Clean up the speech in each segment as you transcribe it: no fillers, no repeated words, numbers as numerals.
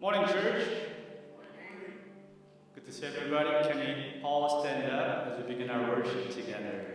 Morning, church. Good to see everybody. Can we all stand up as we begin our worship together?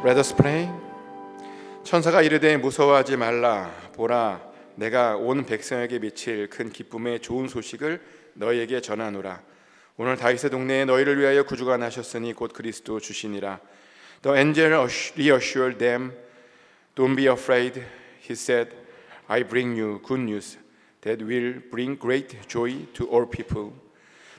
Let us pray. 천사가 이르되 무서워하지 말라. 보라, 내가 온 백성에게 미칠 큰 기쁨의 좋은 소식을 너희에게 전하노라. 오늘 다윗의 동네에 너희를 위하여 구주가 나셨으니 곧 그리스도 주시니라. The angel reassured them, Don't be afraid. He said, I bring you good news that will bring great joy to all people.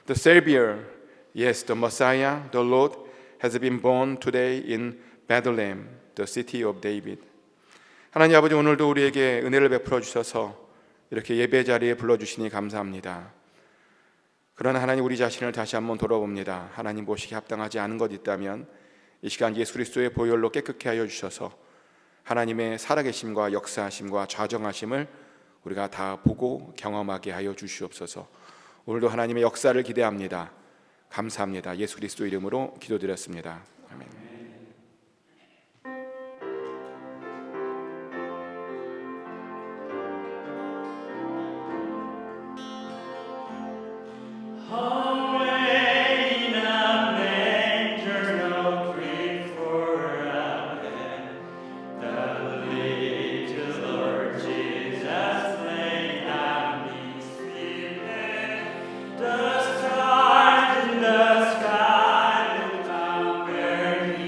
The Savior, yes, the Messiah, the Lord, has been born today in Bethlehem, the city of David. 하나님 아버지, 오늘도 우리에게 은혜를 베풀어 주셔서 이렇게 예배 자리에 불러주시니 감사합니다. 그러나 하나님, 우리 자신을 다시 한번 돌아봅니다. 하나님 보시기 합당하지 않은 것 있다면 이 시간 예수 그리스도의 보혈로 깨끗게 하여 주셔서 하나님의 살아계심과 역사하심과 좌정하심을 우리가 다 보고 경험하게 하여 주시옵소서. 오늘도 하나님의 역사를 기대합니다. 감사합니다. 예수 그리스도 이름으로 기도드렸습니다. 아멘. The stars in the sky look down where He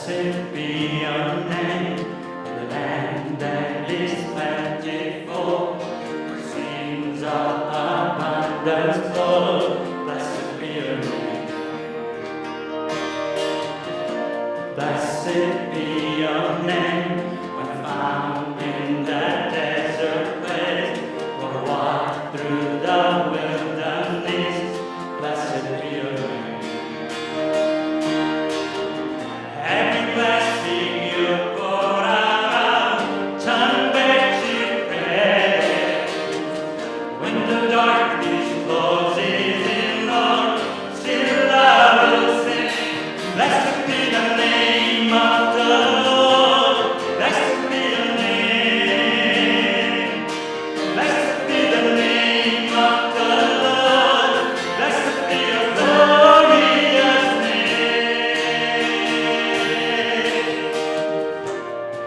Blessed be your name, the land that is plentiful, where streams of abundance flow. Blessed be your name. Blessed be your name, when found in the desert place, or walk through the wilderness. Blessed be your name. Every blessing you pour out, turn back to prayer. When the darkness closes in, Lord, still I will sing. Blessed be the name of the Lord. Blessed be your name. Blessed be the name of the Lord. Blessed be your glorious name.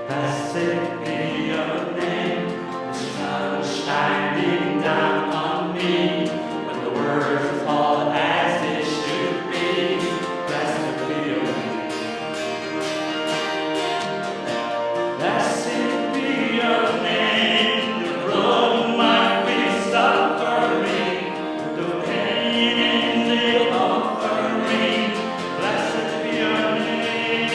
Blessed be your name. The sun shining down on me, when the words fall as it should be. Blessed be your name. Blessed be your name. The road might be suffering, the pain in the offering. Blessed be your name.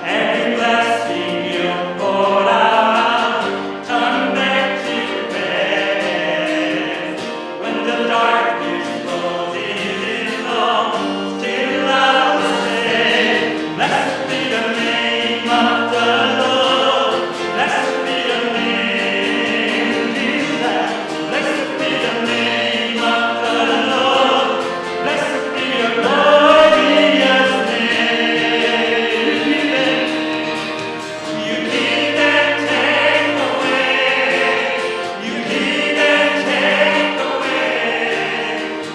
Every blessing you pour out, turn back to prayer. When the darkness closes in, Lord, still I will say, blessed be the name of the Lord. Blessed be your name, Jesus. Blessed be the name of the Lord. Blessed be your glorious name. You give and take away. You give and take away.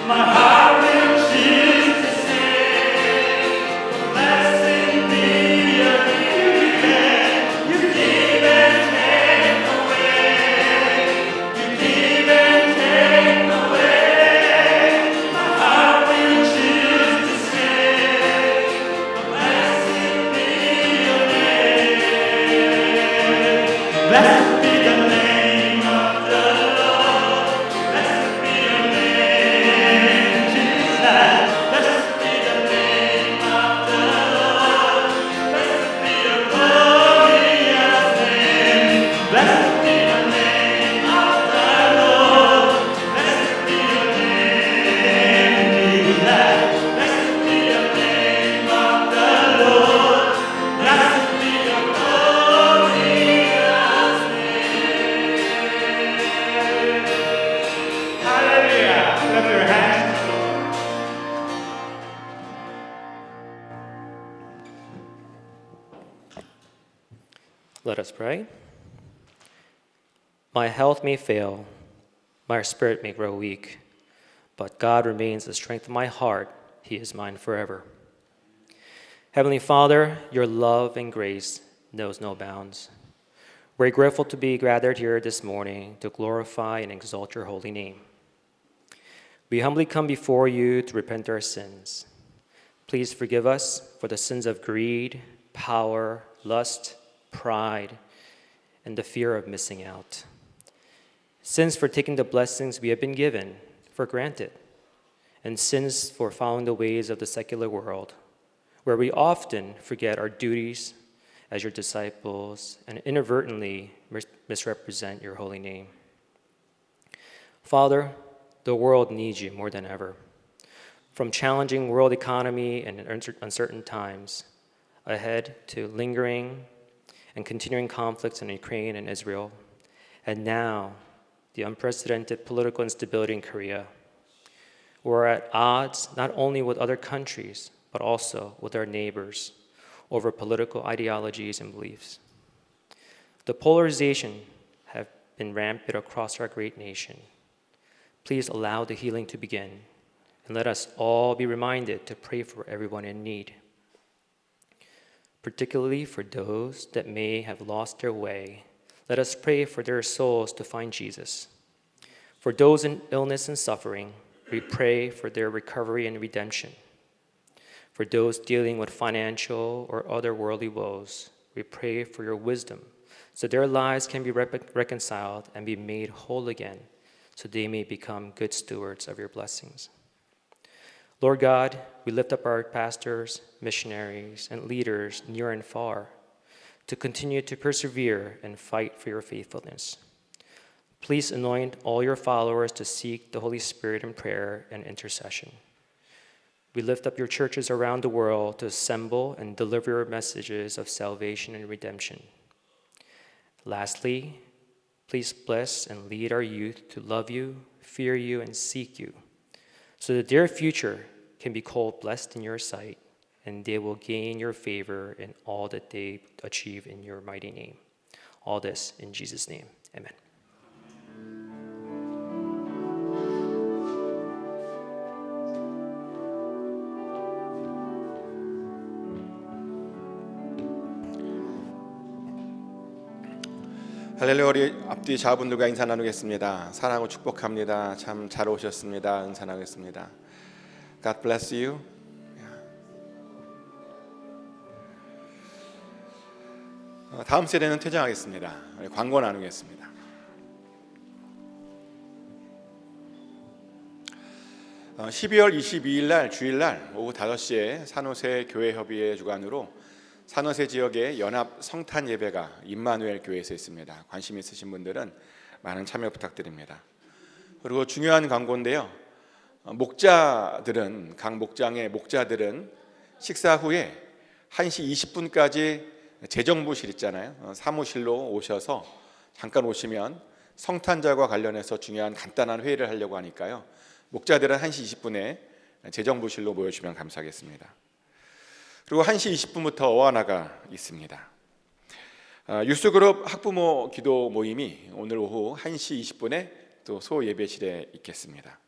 My heart will choose to say, blessed be your name. You give and take away. You give and take away. My heart will choose to say, blessed be your name. Blessed be the name of the Lord. Blessed be your name, Jesus. Blessed be the name of the Lord. Blessed be your glorious name. Blessed be the name of the Lord. Blessed be your name, Jesus. Blessed be your name of the Lord. Blessed be your glorious name. Hallelujah. Lift your hands. Let us pray. My health may fail, my spirit may grow weak, but God remains the strength of my heart. He is mine forever. Heavenly Father, your love and grace knows no bounds. We're grateful to be gathered here this morning to glorify and exalt your holy name. We humbly come before you to repent our sins. Please forgive us for the sins of greed, power, lust, pride, and the fear of missing out. Sins for taking the blessings we have been given for granted, and sins for following the ways of the secular world, where we often forget our duties as your disciples and inadvertently misrepresent your holy name. Father, the world needs you more than ever. From challenging world economy and uncertain times ahead to lingering and continuing conflicts in Ukraine and Israel, and now the unprecedented political instability in Korea. We're at odds not only with other countries, but also with our neighbors over political ideologies and beliefs. The polarization have been rampant across our great nation. Please allow the healing to begin, and let us all be reminded to pray for everyone in need, particularly for those that may have lost their way. Let us pray for their souls to find Jesus. For those in illness and suffering, we pray for their recovery and redemption. For those dealing with financial or other worldly woes, we pray for your wisdom, so their lives can be reconciled and be made whole again, so they may become good stewards of your blessings. Lord God, we lift up our pastors, missionaries, and leaders near and far to continue to persevere and fight for your faithfulness. Please anoint all your followers to seek the Holy Spirit in prayer and intercession. We lift up your churches around the world to assemble and deliver messages of salvation and redemption. Lastly, please bless and lead our youth to love you, fear you, and seek you, so that their future can be called blessed in your sight, and they will gain your favor in all that they achieve in your mighty name. All this in Jesus' name, amen. 할렐루야. 우리 앞뒤 자분들과 인사 나누겠습니다. 사랑하고 축복합니다. 참 잘 오셨습니다. 인사 나누겠습니다. God bless you. 다음 세대는 퇴장하겠습니다. 광고 나누겠습니다. 어, 12월 22일 날 주일날 오후 5시에 산호세 교회협의회 주관으로 산호세 지역의 연합 성탄 예배가 임마누엘 교회에서 있습니다. 관심 있으신 분들은 많은 참여 부탁드립니다. 그리고 중요한 광고인데요. 목자들은 각 목장의 목자들은 식사 후에 1시 20분까지 재정부실 있잖아요. 사무실로 오셔서 잠깐 오시면 성탄절과 관련해서 중요한 간단한 회의를 하려고 하니까요. 목자들은 1시 20분에 재정부실로 모여주시면 감사하겠습니다. 그리고 1시 20분부터 어하나가 있습니다. 유스그룹 학부모 기도 모임이 오늘 오후 1시 20분에 또 소예배실에 있겠습니다.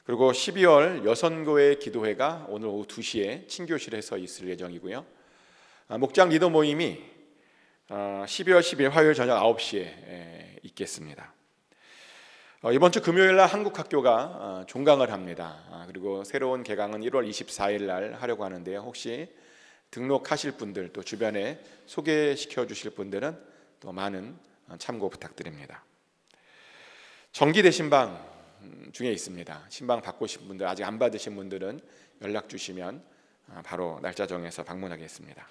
그리고 12월 여선교회 기도회가 오늘 오후 2시에 친교실에서 있을 예정이고요. 목장 리더 모임이 12월 10일 화요일 저녁 9시에 있겠습니다. 이번 주 금요일 날 한국학교가 종강을 합니다. 그리고 새로운 개강은 1월 24일 날 하려고 하는데요. 혹시 등록하실 분들 또 주변에 소개시켜 주실 분들은 또 많은 참고 부탁드립니다. 정기 대신방 중에 있습니다. 신방 받고 싶은 분들, 아직 안 받으신 분들은 연락 주시면 바로 날짜 정해서 방문하겠습니다.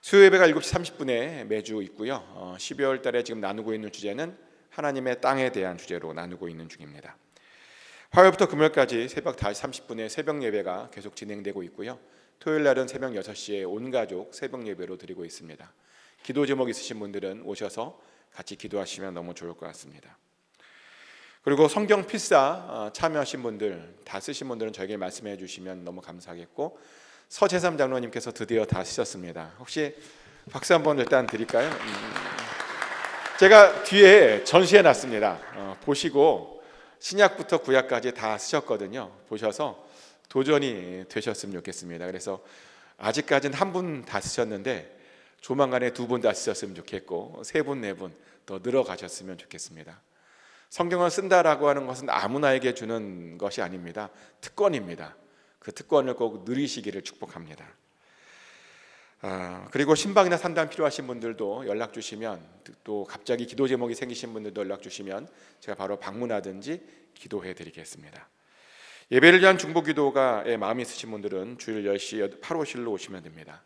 수요 예배가 7시 30분에 매주 있고요. 12월 달에 지금 나누고 있는 주제는 하나님의 땅에 대한 주제로 나누고 있는 중입니다. 화요일부터 금요일까지 새벽 5시 30분에 새벽 예배가 계속 진행되고 있고요. 토요일 날은 새벽 6시에 온 가족 새벽 예배로 드리고 있습니다. 기도 제목 있으신 분들은 오셔서 같이 기도하시면 너무 좋을 것 같습니다. 그리고 성경 필사 참여하신 분들, 다 쓰신 분들은 저에게 말씀해 주시면 너무 감사하겠고, 서재삼 장로님께서 드디어 다 쓰셨습니다. 혹시 박수 한번 일단 드릴까요? 제가 뒤에 전시해 놨습니다. 보시고 신약부터 구약까지 다 쓰셨거든요. 보셔서 도전이 되셨으면 좋겠습니다. 그래서 아직까지는 한 분 다 쓰셨는데 조만간에 2분 다 쓰셨으면 좋겠고 3분, 4분 더 늘어가셨으면 좋겠습니다. 성경을 쓴다라고 하는 것은 아무나에게 주는 것이 아닙니다. 특권입니다. 그 특권을 꼭 누리시기를 축복합니다. 그리고 신방이나 상담 필요하신 분들도 연락 주시면, 또 갑자기 기도 제목이 생기신 분들도 연락 주시면 제가 바로 방문하든지 기도해 드리겠습니다. 예배를 위한 중보 기도가에 마음이 있으신 분들은 주일 10시 8호실로 오시면 됩니다.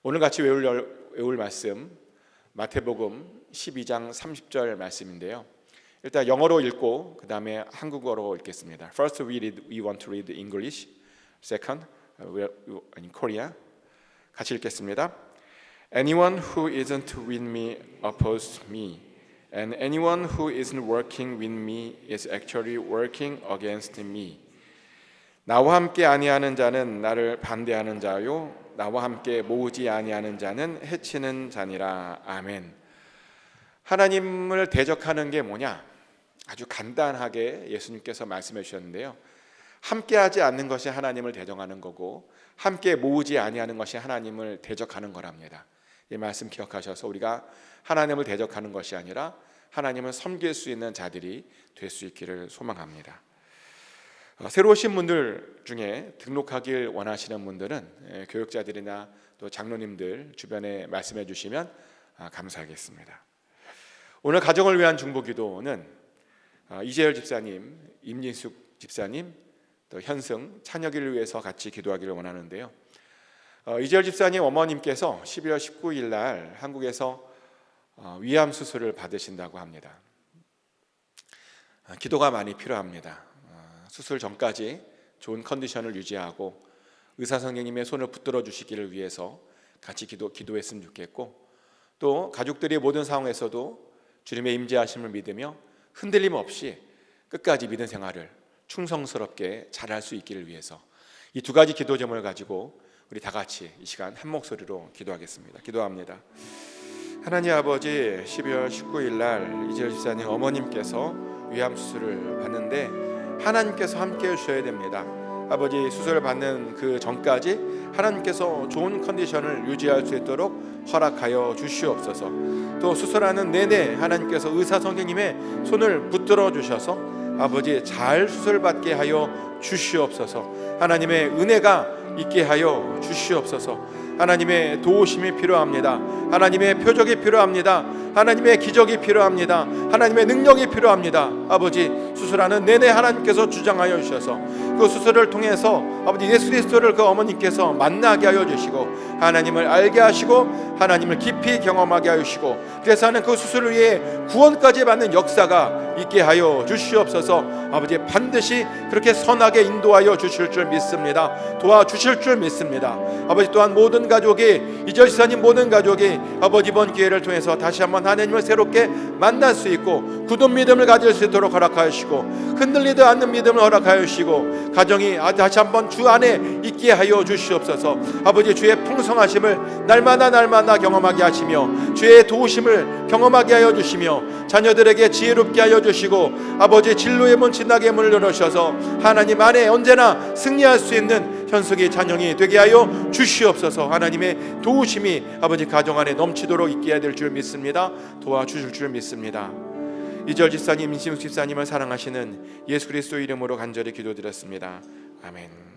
오늘 같이 외울 말씀 마태복음 12장 30절 말씀인데요. 일단 영어로 읽고 그 다음에 한국어로 읽겠습니다. First we want to read English. Second, in Korea. 같이 읽겠습니다. Anyone who isn't with me opposes me, and anyone who isn't working with me is actually working against me. 나와 함께 아니하는 자는 나를 반대하는 자요, 나와 함께 모으지 아니하는 자는 해치는 자니라. 아멘. 하나님을 대적하는 게 뭐냐? 아주 간단하게 예수님께서 말씀해 주셨는데요. 함께하지 않는 것이 하나님을 대적하는 거고, 함께 모으지 아니하는 것이 하나님을 대적하는 거랍니다. 이 말씀 기억하셔서 우리가 하나님을 대적하는 것이 아니라 하나님을 섬길 수 있는 자들이 될 수 있기를 소망합니다. 새로 오신 분들 중에 등록하길 원하시는 분들은 교육자들이나 또 장로님들 주변에 말씀해 주시면 감사하겠습니다. 오늘 가정을 위한 중보기도는 이재열 집사님, 임진숙 집사님, 또 현승, 찬혁이를 위해서 같이 기도하기를 원하는데요. 이재열 집사님 어머님께서 12월 19일 날 한국에서 위암 수술을 받으신다고 합니다. 기도가 많이 필요합니다. 수술 전까지 좋은 컨디션을 유지하고 의사 선생님의 손을 붙들어 주시기를 위해서 같이 기도했으면 좋겠고, 또 가족들이 모든 상황에서도 주님의 임재하심을 믿으며 흔들림 없이 끝까지 믿음 생활을 충성스럽게 잘할 수 있기를 위해서 이 두 가지 기도 점을 가지고 우리 다 같이 이 시간 한 목소리로 기도하겠습니다. 기도합니다. 하나님 아버지, 12월 19일 날 이재열 집사님 어머님께서 위암 수술을 받는데 하나님께서 함께 해주셔야 됩니다. 아버지, 수술을 받는 그 전까지 하나님께서 좋은 컨디션을 유지할 수 있도록 허락하여 주시옵소서. 또 수술하는 내내 하나님께서 의사 선생님의 손을 붙들어 주셔서 아버지 잘 수술받게 하여 주시옵소서. 하나님의 은혜가 있게 하여 주시옵소서. 하나님의 도우심이 필요합니다. 하나님의 표적이 필요합니다. 하나님의 기적이 필요합니다. 하나님의 능력이 필요합니다. 아버지, 수술하는 내내 하나님께서 주장하여 주셔서 그 수술을 통해서 아버지 예수 그리스도를 그 어머님께서 만나게 하여 주시고 하나님을 알게 하시고 하나님을 깊이 경험하게 하여 주시고, 그래서 하는 그 수술을 위해 구원까지 받는 역사가 있게 하여 주시옵소서. 아버지, 반드시 그렇게 선하게 인도하여 주실 줄 믿습니다. 도와주실 줄 믿습니다. 아버지, 또한 모든 가족이, 이재열 집사님 모든 가족이 아버지 이번 기회를 통해서 다시 한번 하나님을 새롭게 만날 수 있고 굳은 믿음을 가질 수 있도록 허락하여 주시고 흔들리지 않는 믿음을 허락하여 주시고 가정이 다시 한번 주 안에 있게 하여 주시옵소서. 아버지, 주의 풍성하심을 날마다 경험하게 하시며 주의 도우심을 경험하게 하여 주시며 자녀들에게 지혜롭게 하여 주시고 아버지 진로의 문 진학의 문을 열어주셔서 하나님 안에 언제나 승리할 수 있는 현숙이 찬영이 되게 하여 주시옵소서. 하나님의 도우심이 아버지 가정 안에 넘치도록 있게 해야 될 줄 믿습니다. 도와주실 줄 믿습니다. 이재열 집사님, 임진숙 집사님을 사랑하시는 예수 그리스도 이름으로 간절히 기도드렸습니다. 아멘.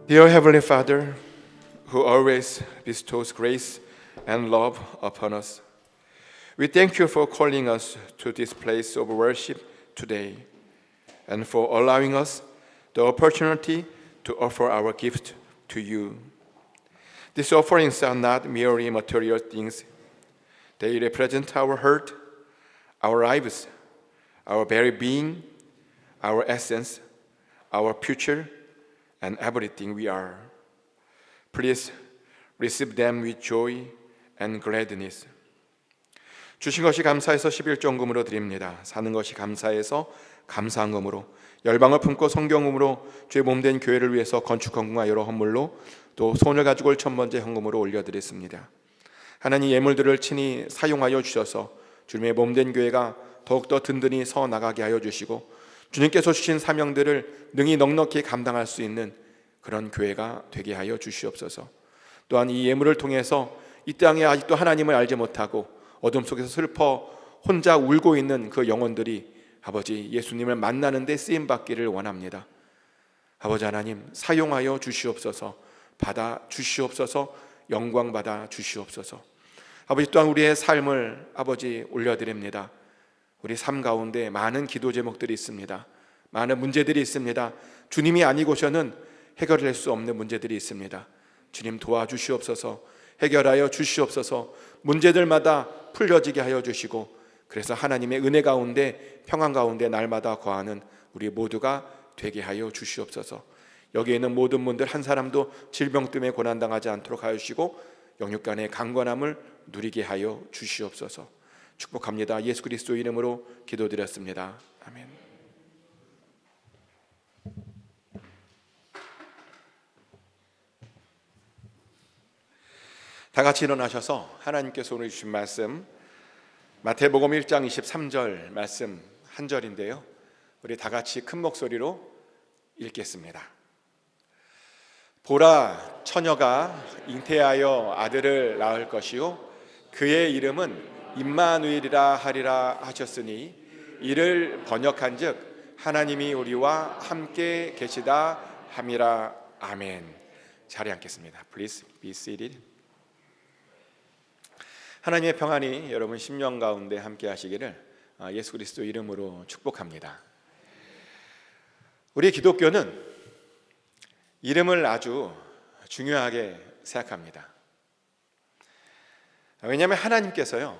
Dear Heavenly Father, who always bestows grace and love upon us. We thank you for calling us to this place of worship today and for allowing us the opportunity to offer our gift to you. These offerings are not merely material things. They represent our heart, our lives, our very being, our essence, our future, and everything we are. Please receive them with joy and gladness. 주신 것이 감사해서 11종금으로 드립니다. 사는 것이 감사해서 감사한금으로, 열방을 품고 성경음으로 주의 몸된 교회를 위해서 건축헌금과 여러 헌물로, 또 손을 가지고 올 천번째 헌금으로 올려드렸습니다. 하나님, 예물들을 친히 사용하여 주셔서 주님의 몸된 교회가 더욱더 든든히 서 나가게 하여 주시고, 주님께서 주신 사명들을 능히 넉넉히 감당할 수 있는 그런 교회가 되게 하여 주시옵소서. 또한 이 예물을 통해서 이 땅에 아직도 하나님을 알지 못하고 어둠 속에서 슬퍼 혼자 울고 있는 그 영혼들이 아버지 예수님을 만나는 데 쓰임 받기를 원합니다. 아버지 하나님, 사용하여 주시옵소서. 받아 주시옵소서. 영광 받아 주시옵소서. 아버지, 또한 우리의 삶을 아버지 올려드립니다. 우리 삶 가운데 많은 기도 제목들이 있습니다. 많은 문제들이 있습니다. 주님이 아니고서는 해결할 수 없는 문제들이 있습니다. 주님, 도와주시옵소서. 해결하여 주시옵소서. 문제들마다 풀려지게 하여 주시고, 그래서 하나님의 은혜 가운데, 평안 가운데 날마다 거하는 우리 모두가 되게 하여 주시옵소서. 여기에 있는 모든 분들 한 사람도 질병 때문에 고난당하지 않도록 하여 주시고, 영육간의 강건함을 누리게 하여 주시옵소서. 축복합니다. 예수 그리스도 이름으로 기도드렸습니다. 아멘. 다 같이 일어나셔서 하나님께서 오늘 주신 말씀, 마태복음 1장 23절 말씀 한 절인데요, 우리 다 같이 큰 목소리로 읽겠습니다. 보라, 처녀가 잉태하여 아들을 낳을 것이요 그의 이름은 임마누엘이라 하리라 하셨으니, 이를 번역한즉 하나님이 우리와 함께 계시다 함이라. 아멘. 자리에 앉겠습니다. Please be seated. 하나님의 평안이 여러분 심령 가운데 함께 하시기를 예수 그리스도 이름으로 축복합니다. 우리 기독교는 이름을 아주 중요하게 생각합니다. 왜냐하면 하나님께서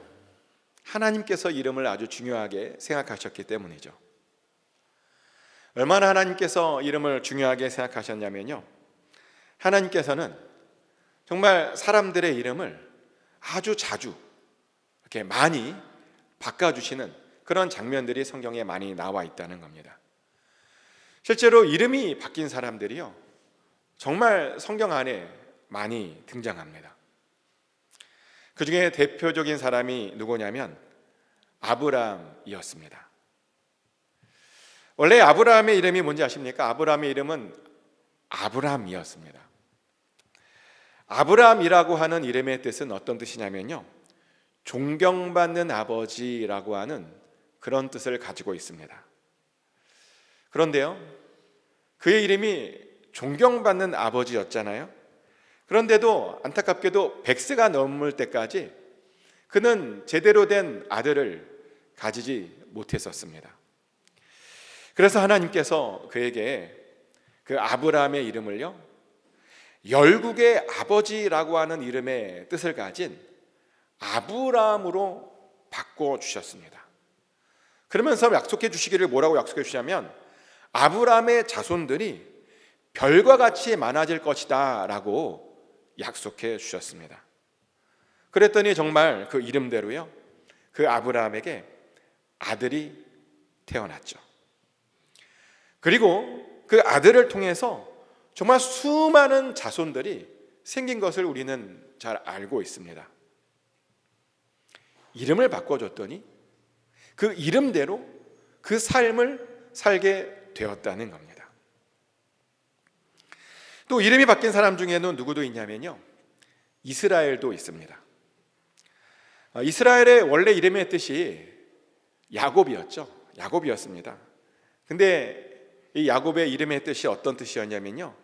이름을 아주 중요하게 생각하셨기 때문이죠. 얼마나 하나님께서 이름을 중요하게 생각하셨냐면요, 하나님께서는 정말 사람들의 이름을 아주 자주 이렇게 많이 바꿔주시는 그런 장면들이 성경에 많이 나와 있다는 겁니다. 실제로 이름이 바뀐 사람들이요, 정말 성경 안에 많이 등장합니다. 그 중에 대표적인 사람이 누구냐면 아브라함이었습니다. 원래 아브라함의 이름이 뭔지 아십니까? 아브라함의 이름은 아브람이었습니다. 아브람이라고 하는 이름의 뜻은 어떤 뜻이냐면요, 존경받는 아버지라고 하는 그런 뜻을 가지고 있습니다. 그런데요, 그의 이름이 존경받는 아버지였잖아요. 그런데도 안타깝게도 100세가 넘을 때까지 그는 제대로 된 아들을 가지지 못했었습니다. 그래서 하나님께서 그에게 그 아브라함의 이름을요, 열국의 아버지라고 하는 이름의 뜻을 가진 아브라함으로 바꿔주셨습니다. 그러면서 약속해 주시기를 뭐라고 약속해 주시냐면, 아브라함의 자손들이 별과 같이 많아질 것이다 라고 약속해 주셨습니다. 그랬더니 정말 그 이름대로요, 그 아브라함에게 아들이 태어났죠. 그리고 그 아들을 통해서 정말 수많은 자손들이 생긴 것을 우리는 잘 알고 있습니다. 이름을 바꿔줬더니 그 이름대로 그 삶을 살게 되었다는 겁니다. 또 이름이 바뀐 사람 중에는 누구도 있냐면요, 이스라엘도 있습니다. 이스라엘의 원래 이름의 뜻이 야곱이었습니다. 근데 이 야곱의 이름의 뜻이 어떤 뜻이었냐면요,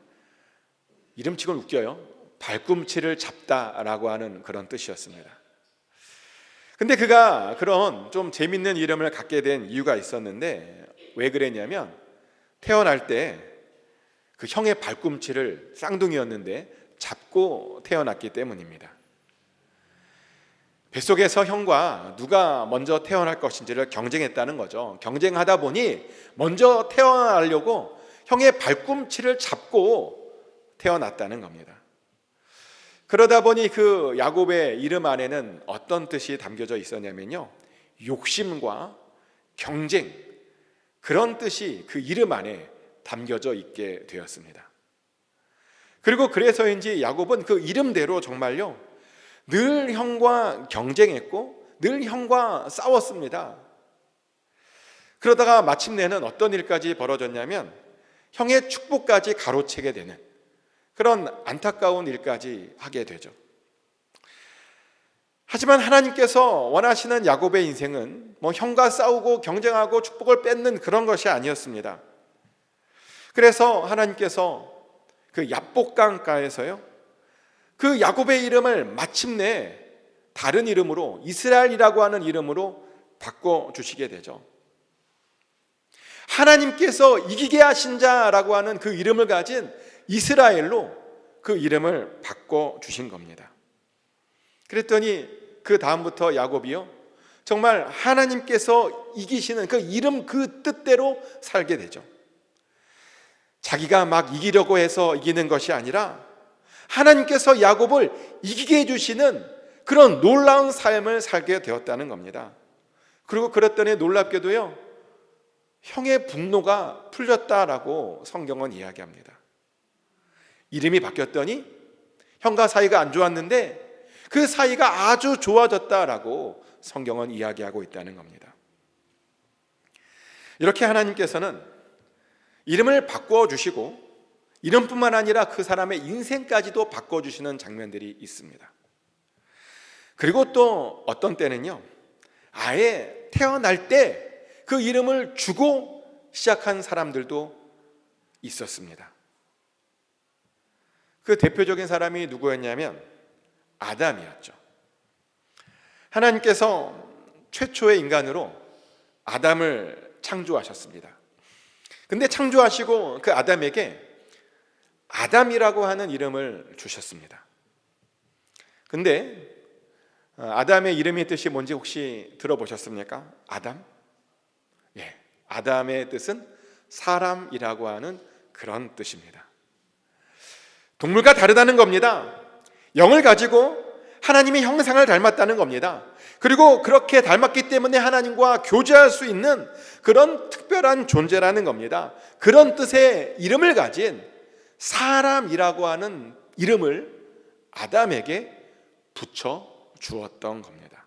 이름치곤 웃겨요. 발꿈치를 잡다라고 하는 그런 뜻이었습니다. 근데 그가 그런 좀 재밌는 이름을 갖게 된 이유가 있었는데, 왜 그랬냐면 태어날 때 그 형의 발꿈치를, 쌍둥이였는데 잡고 태어났기 때문입니다. 뱃속에서 형과 누가 먼저 태어날 것인지를 경쟁했다는 거죠. 경쟁하다 보니 먼저 태어나려고 형의 발꿈치를 잡고 태어났다는 겁니다. 그러다 보니 그 야곱의 이름 안에는 어떤 뜻이 담겨져 있었냐면요, 욕심과 경쟁, 그런 뜻이 그 이름 안에 담겨져 있게 되었습니다. 그리고 그래서인지 야곱은 그 이름대로 정말요, 늘 형과 경쟁했고 늘 형과 싸웠습니다. 그러다가 마침내는 어떤 일까지 벌어졌냐면 형의 축복까지 가로채게 되는 그런 안타까운 일까지 하게 되죠. 하지만 하나님께서 원하시는 야곱의 인생은 뭐 형과 싸우고 경쟁하고 축복을 뺏는 그런 것이 아니었습니다. 그래서 하나님께서 그 야복강가에서요, 그 야곱의 이름을 마침내 다른 이름으로, 이스라엘이라고 하는 이름으로 바꿔주시게 되죠. 하나님께서 이기게 하신 자라고 하는 그 이름을 가진 이스라엘로 그 이름을 바꿔주신 겁니다. 그랬더니 그 다음부터 야곱이요, 정말 하나님께서 이기시는 그 이름 그 뜻대로 살게 되죠. 자기가 막 이기려고 해서 이기는 것이 아니라 하나님께서 야곱을 이기게 해주시는 그런 놀라운 삶을 살게 되었다는 겁니다. 그리고 그랬더니 놀랍게도요, 형의 분노가 풀렸다라고 성경은 이야기합니다. 이름이 바뀌었더니 형과 사이가 안 좋았는데 그 사이가 아주 좋아졌다라고 성경은 이야기하고 있다는 겁니다. 이렇게 하나님께서는 이름을 바꿔주시고 이름뿐만 아니라 그 사람의 인생까지도 바꿔주시는 장면들이 있습니다. 그리고 또 어떤 때는요, 아예 태어날 때 그 이름을 주고 시작한 사람들도 있었습니다. 그 대표적인 사람이 누구였냐면 아담이었죠. 하나님께서 최초의 인간으로 아담을 창조하셨습니다. 근데 창조하시고 그 아담에게 아담이라고 하는 이름을 주셨습니다. 근데 아담의 이름의 뜻이 뭔지 혹시 들어보셨습니까? 아담? 예, 아담의 뜻은 사람이라고 하는 그런 뜻입니다. 동물과 다르다는 겁니다. 영을 가지고 하나님의 형상을 닮았다는 겁니다. 그리고 그렇게 닮았기 때문에 하나님과 교제할 수 있는 그런 특별한 존재라는 겁니다. 그런 뜻의 이름을 가진 사람이라고 하는 이름을 아담에게 붙여 주었던 겁니다.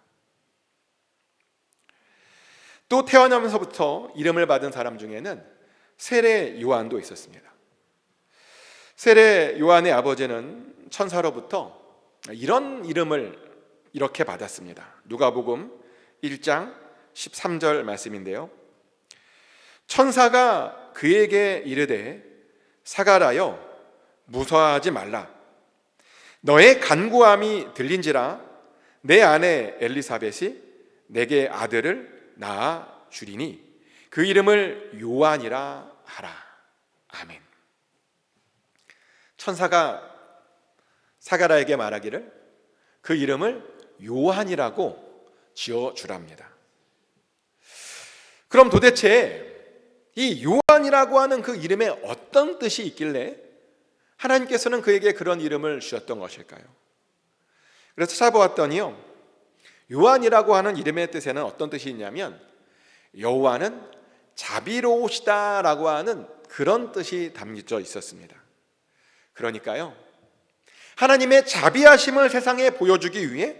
또 태어나면서부터 이름을 받은 사람 중에는 세례 요한도 있었습니다. 세례 요한의 아버지는 천사로부터 이런 이름을 이렇게 받았습니다. 누가복음 1장 13절 말씀인데요, 천사가 그에게 이르되 사가라여 무서워하지 말라. 너의 간구함이 들린지라 내 아내 엘리사벳이 내게 아들을 낳아 주리니 그 이름을 요한이라 하라. 아멘. 천사가 사가라에게 말하기를 그 이름을 요한이라고 지어주랍니다. 그럼 도대체 이 요한이라고 하는 그 이름에 어떤 뜻이 있길래 하나님께서는 그에게 그런 이름을 주셨던 것일까요? 그래서 찾아보았더니요, 요한이라고 하는 이름의 뜻에는 어떤 뜻이 있냐면 여호와는 자비로우시다라고 하는 그런 뜻이 담겨져 있었습니다. 그러니까요, 하나님의 자비하심을 세상에 보여주기 위해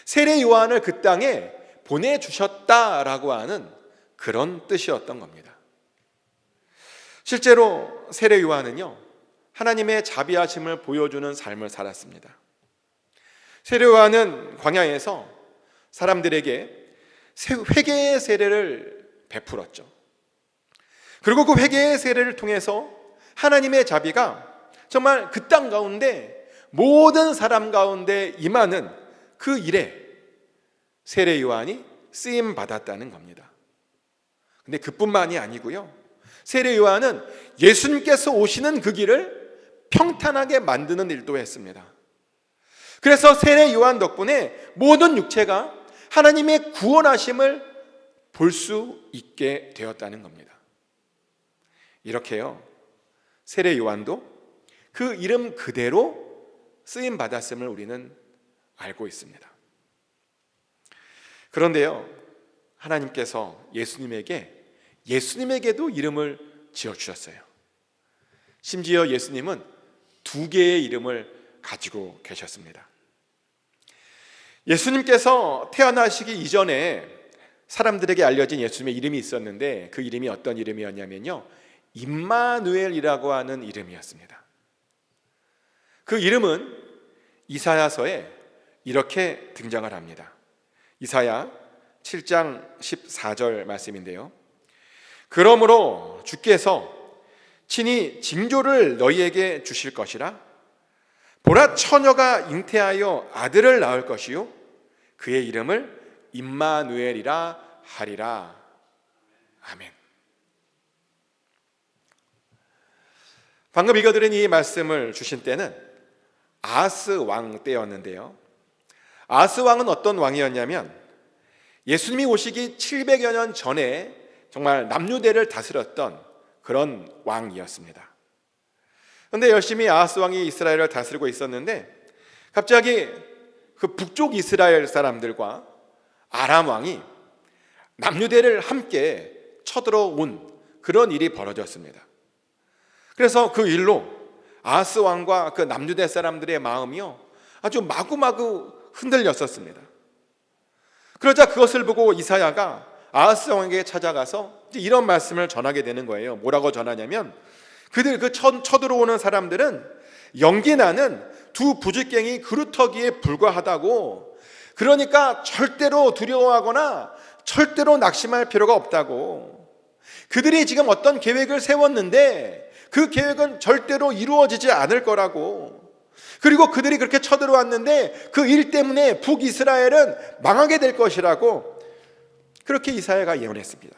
세례 요한을 그 땅에 보내주셨다라고 하는 그런 뜻이었던 겁니다. 실제로 세례 요한은요, 하나님의 자비하심을 보여주는 삶을 살았습니다. 세례 요한은 광야에서 사람들에게 회개의 세례를 베풀었죠. 그리고 그 회개의 세례를 통해서 하나님의 자비가 정말 그 땅 가운데 모든 사람 가운데 임하는 그 일에 세례 요한이 쓰임 받았다는 겁니다. 근데 그뿐만이 아니고요, 세례 요한은 예수님께서 오시는 그 길을 평탄하게 만드는 일도 했습니다. 그래서 세례 요한 덕분에 모든 육체가 하나님의 구원하심을 볼 수 있게 되었다는 겁니다. 이렇게요, 세례 요한도 그 이름 그대로 쓰임 받았음을 우리는 알고 있습니다. 그런데요, 하나님께서 예수님에게도 이름을 지어주셨어요. 심지어 예수님은 2개의 이름을 가지고 계셨습니다. 예수님께서 태어나시기 이전에 사람들에게 알려진 예수님의 이름이 있었는데, 그 이름이 어떤 이름이었냐면요, 임마누엘이라고 하는 이름이었습니다. 그 이름은 이사야서에 이렇게 등장을 합니다. 이사야 7장 14절 말씀인데요, 그러므로 주께서 친히 징조를 너희에게 주실 것이라. 보라, 처녀가 잉태하여 아들을 낳을 것이요 그의 이름을 임마누엘이라 하리라. 아멘. 방금 읽어드린 이 말씀을 주신 때는 아하스 왕 때였는데요, 아하스 왕은 어떤 왕이었냐면 예수님이 오시기 700여 년 전에 정말 남유대를 다스렸던 그런 왕이었습니다. 그런데 열심히 아하스 왕이 이스라엘을 다스리고 있었는데 갑자기 그 북쪽 이스라엘 사람들과 아람 왕이 남유대를 함께 쳐들어온 그런 일이 벌어졌습니다. 그래서 그 일로 아하스 왕과 그 남유대 사람들의 마음이요, 아주 마구마구 흔들렸었습니다. 그러자 그것을 보고 이사야가 아하스 왕에게 찾아가서 이런 말씀을 전하게 되는 거예요. 뭐라고 전하냐면, 그들 그 쳐들어오는 사람들은 연기나는 2 부직갱이 그루터기에 불과하다고, 그러니까 절대로 두려워하거나 절대로 낙심할 필요가 없다고, 그들이 지금 어떤 계획을 세웠는데 그 계획은 절대로 이루어지지 않을 거라고, 그리고 그들이 그렇게 쳐들어왔는데 그 일 때문에 북이스라엘은 망하게 될 것이라고, 그렇게 이사야가 예언했습니다.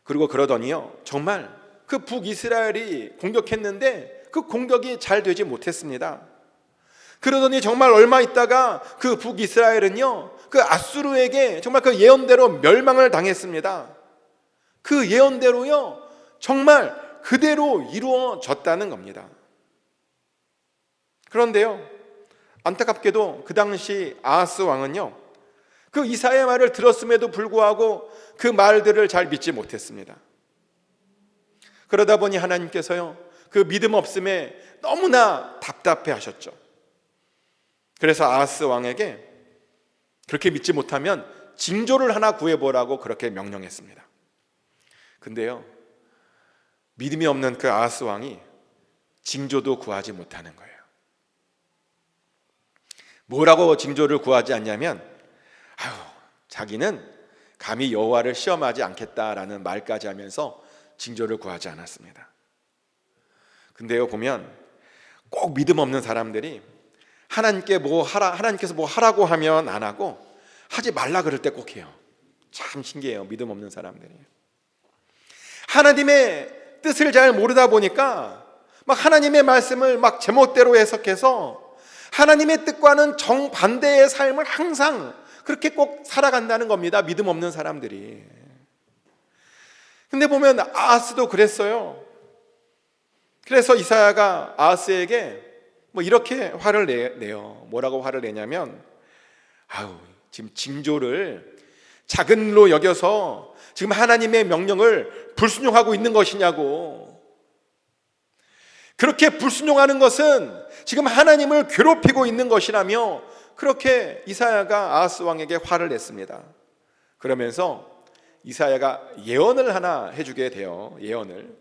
그리고 그러더니요, 정말 그 북이스라엘이 공격했는데 그 공격이 잘 되지 못했습니다. 그러더니 정말 얼마 있다가 그 북이스라엘은요, 그 아수르에게 정말 그 예언대로 멸망을 당했습니다. 그 예언대로요, 정말 그대로 이루어졌다는 겁니다. 그런데요, 안타깝게도 그 당시 아하스 왕은요, 그 이사야의 말을 들었음에도 불구하고 그 말들을 잘 믿지 못했습니다. 그러다 보니 하나님께서요, 그 믿음 없음에 너무나 답답해 하셨죠. 그래서 아하스 왕에게 그렇게 믿지 못하면 징조를 하나 구해보라고 그렇게 명령했습니다. 근데요, 믿음이 없는 그 아하스 왕이 징조도 구하지 못하는 거예요. 뭐라고 징조를 구하지 않냐면, 자기는 감히 여호와를 시험하지 않겠다라는 말까지 하면서 징조를 구하지 않았습니다. 근데요, 보면 꼭 믿음 없는 사람들이 하나님께서 뭐 하라고 하면 안 하고, 하지 말라 그럴 때 꼭 해요. 참 신기해요, 믿음 없는 사람들이. 하나님의 뜻을 잘 모르다 보니까 막 하나님의 말씀을 막 제멋대로 해석해서 하나님의 뜻과는 정반대의 삶을 항상 그렇게 꼭 살아간다는 겁니다, 믿음 없는 사람들이. 근데 보면 아하스도 그랬어요. 그래서 이사야가 아하스에게 뭐 이렇게 화를 내요. 뭐라고 화를 내냐면, 지금 징조를 작은 일로 여겨서 지금 하나님의 명령을 불순종하고 있는 것이냐고. 그렇게 불순종하는 것은 지금 하나님을 괴롭히고 있는 것이라며, 그렇게 이사야가 아하스 왕에게 화를 냈습니다. 그러면서 이사야가 예언을 하나 해주게 돼요, 예언을.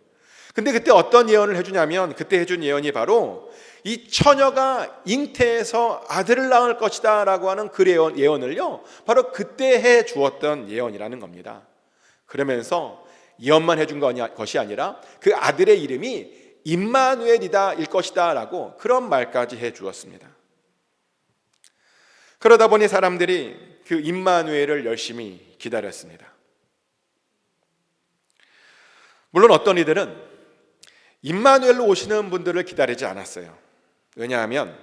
근데 그때 어떤 예언을 해주냐면, 그때 해준 예언이 바로 이 처녀가 잉태해서 아들을 낳을 것이다 라고 하는 그 예언을요, 바로 그때 해 주었던 예언이라는 겁니다. 그러면서 예언만 해준 것이 아니라 그 아들의 이름이 임마누엘이다 일 것이다 라고 그런 말까지 해 주었습니다. 그러다 보니 사람들이 그 임마누엘을 열심히 기다렸습니다. 물론 어떤 이들은 임마누엘로 오시는 분들을 기다리지 않았어요. 왜냐하면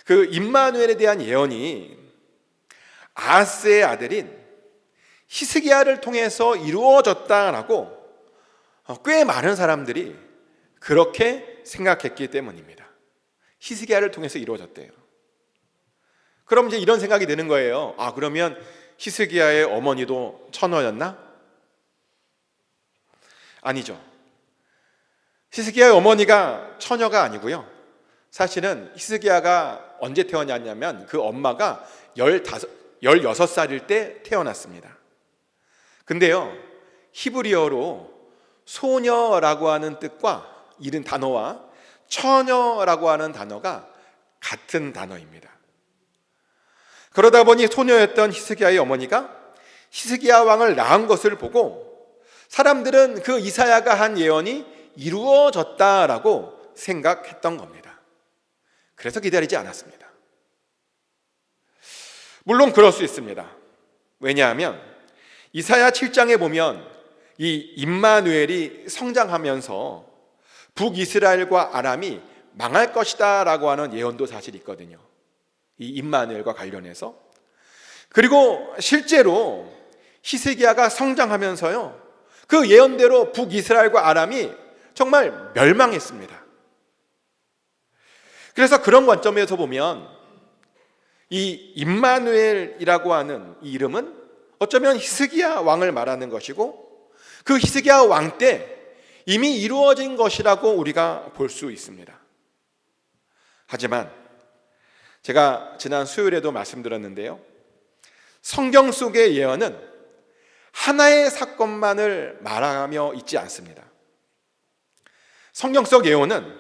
그 임마누엘에 대한 예언이 아하스의 아들인 히스기야를 통해서 이루어졌다라고 꽤 많은 사람들이 그렇게 생각했기 때문입니다. 히스기야를 통해서 이루어졌대요. 그럼 이제 이런 생각이 드는 거예요. 아, 그러면 히스기야의 어머니도 처녀였나? 아니죠. 히스기야의 어머니가 처녀가 아니고요. 사실은 히스기야가 언제 태어났냐면 그 엄마가 16살일 때 태어났습니다. 근데요, 히브리어로 소녀라고 하는 뜻과 이른 단어와 처녀라고 하는 단어가 같은 단어입니다. 그러다 보니 소녀였던 히스기야의 어머니가 히스기야 왕을 낳은 것을 보고 사람들은 그 이사야가 한 예언이 이루어졌다라고 생각했던 겁니다. 그래서 기다리지 않았습니다. 물론 그럴 수 있습니다. 왜냐하면 이사야 7장에 보면 이 임마누엘이 성장하면서 북이스라엘과 아람이 망할 것이다 라고 하는 예언도 사실 있거든요. 이 임마누엘과 관련해서. 그리고 실제로 히스기야가 성장하면서요, 그 예언대로 북이스라엘과 아람이 정말 멸망했습니다. 그래서 그런 관점에서 보면 이 임마누엘이라고 하는 이 이름은 어쩌면 히스기야 왕을 말하는 것이고 그 히스기야 왕 때 이미 이루어진 것이라고 우리가 볼 수 있습니다. 하지만 제가 지난 수요일에도 말씀드렸는데요, 성경 속의 예언은 하나의 사건만을 말하며 있지 않습니다. 성경 속 예언은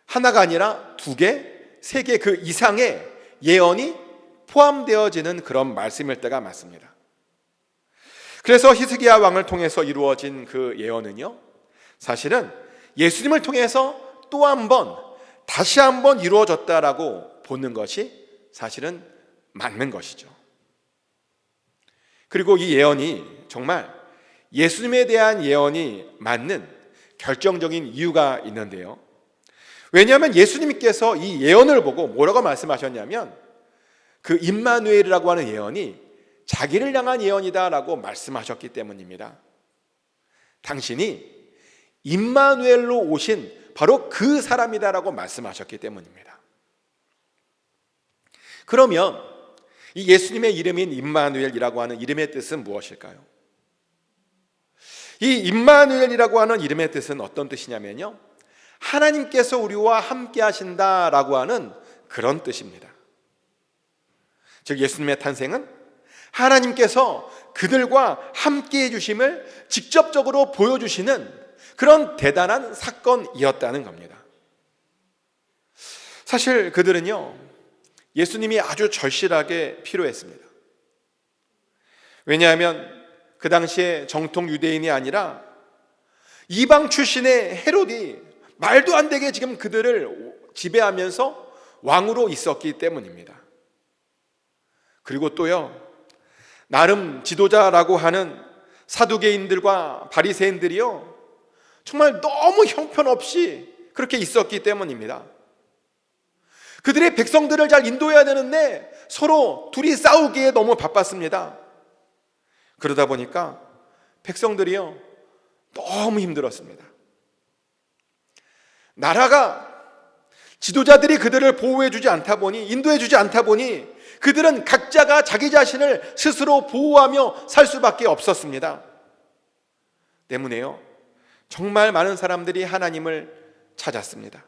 하나가 아니라 2개, 3개 그 이상의 예언이 포함되어지는 그런 말씀일 때가 많습니다. 그래서 히스기야 왕을 통해서 이루어진 그 예언은요, 사실은 예수님을 통해서 또 한 번, 다시 한번 이루어졌다라고 보는 것이 사실은 맞는 것이죠. 그리고 이 예언이 정말 예수님에 대한 예언이 맞는 결정적인 이유가 있는데요. 왜냐하면 예수님께서 이 예언을 보고 뭐라고 말씀하셨냐면 그 임마누엘이라고 하는 예언이 자기를 향한 예언이다라고 말씀하셨기 때문입니다. 당신이 임마누엘로 오신 바로 그 사람이다라고 말씀하셨기 때문입니다. 그러면 이 예수님의 이름인 임마누엘이라고 하는 이름의 뜻은 무엇일까요? 이 임마누엘이라고 하는 이름의 뜻은 어떤 뜻이냐면요, 하나님께서 우리와 함께 하신다라고 하는 그런 뜻입니다. 즉 예수님의 탄생은 하나님께서 그들과 함께 해주심을 직접적으로 보여주시는 그런 대단한 사건이었다는 겁니다. 사실 그들은요, 예수님이 아주 절실하게 필요했습니다. 왜냐하면 그 당시에 정통 유대인이 아니라 이방 출신의 헤롯이 말도 안 되게 지금 그들을 지배하면서 왕으로 있었기 때문입니다. 그리고 또요, 나름 지도자라고 하는 사두개인들과 바리새인들이요, 정말 너무 형편없이 그렇게 있었기 때문입니다. 그들의 백성들을 잘 인도해야 되는데 서로 둘이 싸우기에 너무 바빴습니다. 그러다 보니까 백성들이요, 너무 힘들었습니다. 나라가, 지도자들이 그들을 보호해주지 않다 보니, 인도해주지 않다 보니 그들은 각자가 자기 자신을 스스로 보호하며 살 수밖에 없었습니다. 때문에요, 정말 많은 사람들이 하나님을 찾았습니다.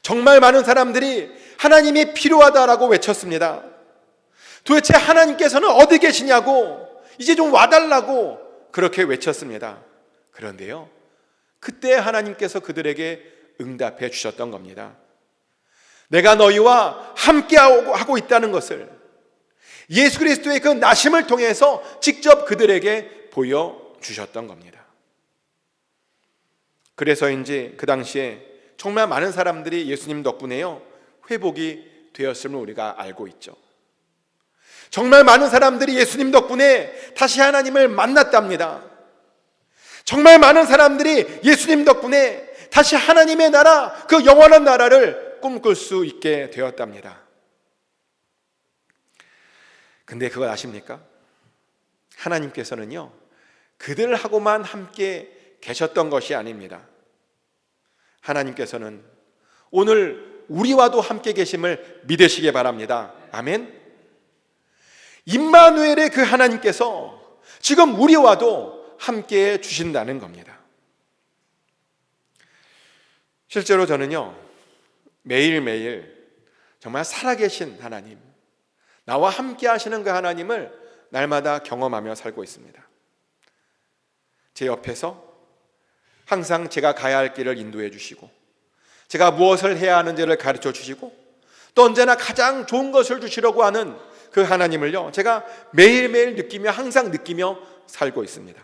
정말 많은 사람들이 하나님이 필요하다라고 외쳤습니다. 도대체 하나님께서는 어디 계시냐고, 이제 좀 와달라고 그렇게 외쳤습니다. 그런데요, 그때 하나님께서 그들에게 응답해 주셨던 겁니다. 내가 너희와 함께하고 있다는 것을 예수 그리스도의 그 나심을 통해서 직접 그들에게 보여주셨던 겁니다. 그래서인지 그 당시에 정말 많은 사람들이 예수님 덕분에요 회복이 되었음을 우리가 알고 있죠. 정말 많은 사람들이 예수님 덕분에 다시 하나님을 만났답니다. 정말 많은 사람들이 예수님 덕분에 다시 하나님의 나라, 그 영원한 나라를 꿈꿀 수 있게 되었답니다. 근데 그걸 아십니까? 하나님께서는요 그들하고만 함께 계셨던 것이 아닙니다. 하나님께서는 오늘 우리와도 함께 계심을 믿으시기 바랍니다. 아멘. 임마누엘의 그 하나님께서 지금 우리와도 함께 주신다는 겁니다. 실제로 저는요 매일매일 정말 살아계신 하나님, 나와 함께 하시는 그 하나님을 날마다 경험하며 살고 있습니다. 제 옆에서 항상 제가 가야 할 길을 인도해 주시고, 제가 무엇을 해야 하는지를 가르쳐 주시고, 또 언제나 가장 좋은 것을 주시려고 하는 그 하나님을요 제가 매일매일 느끼며, 항상 느끼며 살고 있습니다.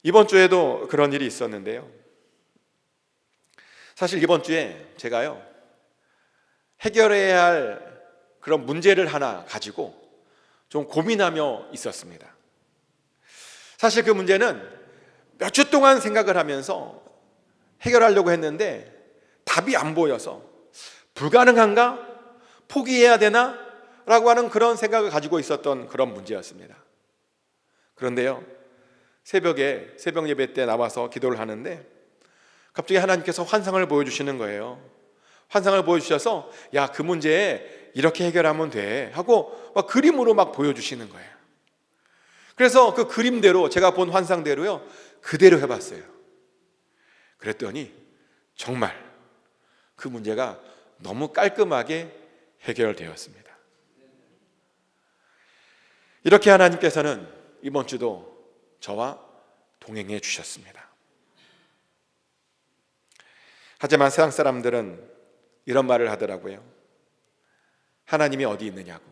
이번 주에도 그런 일이 있었는데요, 사실 이번 주에 제가요 해결해야 할 그런 문제를 하나 가지고 좀 고민하며 있었습니다. 사실 그 문제는 몇 주 동안 생각을 하면서 해결하려고 했는데 답이 안 보여서 불가능한가? 포기해야 되나? 라고 하는 그런 생각을 가지고 있었던 그런 문제였습니다. 그런데요 새벽에 새벽 예배 때 나와서 기도를 하는데 갑자기 하나님께서 환상을 보여주시는 거예요. 환상을 보여주셔서 야, 그 문제에 이렇게 해결하면 돼 하고 막 그림으로 막 보여주시는 거예요. 그래서 그 그림대로, 제가 본 환상대로요 그대로 해봤어요. 그랬더니 정말 그 문제가 너무 깔끔하게 해결되었습니다. 이렇게 하나님께서는 이번 주도 저와 동행해 주셨습니다. 하지만 세상 사람들은 이런 말을 하더라고요. 하나님이 어디 있느냐고.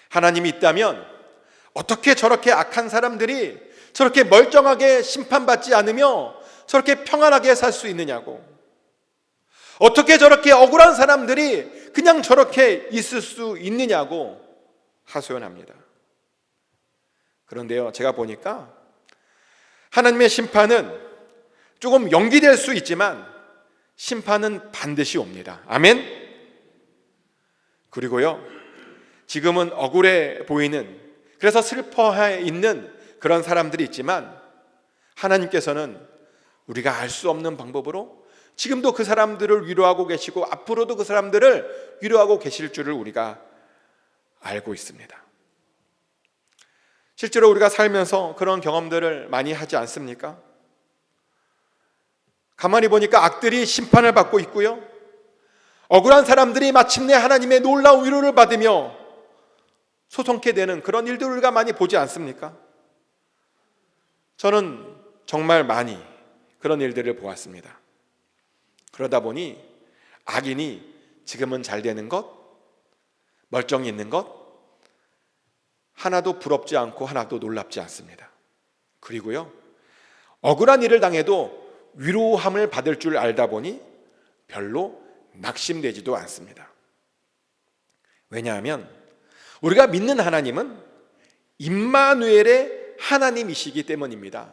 하나님이 있다면 어떻게 저렇게 악한 사람들이 저렇게 멀쩡하게 심판받지 않으며 저렇게 평안하게 살 수 있느냐고. 어떻게 저렇게 억울한 사람들이 그냥 저렇게 있을 수 있느냐고 하소연합니다. 그런데요 제가 보니까 하나님의 심판은 조금 연기될 수 있지만 심판은 반드시 옵니다. 아멘. 그리고요 지금은 억울해 보이는, 그래서 슬퍼해 있는 그런 사람들이 있지만 하나님께서는 우리가 알 수 없는 방법으로 지금도 그 사람들을 위로하고 계시고 앞으로도 그 사람들을 위로하고 계실 줄을 우리가 알고 있습니다. 실제로 우리가 살면서 그런 경험들을 많이 하지 않습니까? 가만히 보니까 악들이 심판을 받고 있고요, 억울한 사람들이 마침내 하나님의 놀라운 위로를 받으며 소송케 되는 그런 일들을 우리가 많이 보지 않습니까? 저는 정말 많이 그런 일들을 보았습니다. 그러다 보니 악인이 지금은 잘 되는 것, 멀쩡히 있는 것 하나도 부럽지 않고 하나도 놀랍지 않습니다. 그리고요 억울한 일을 당해도 위로함을 받을 줄 알다 보니 별로 낙심되지도 않습니다. 왜냐하면 우리가 믿는 하나님은 임마누엘의 하나님이시기 때문입니다.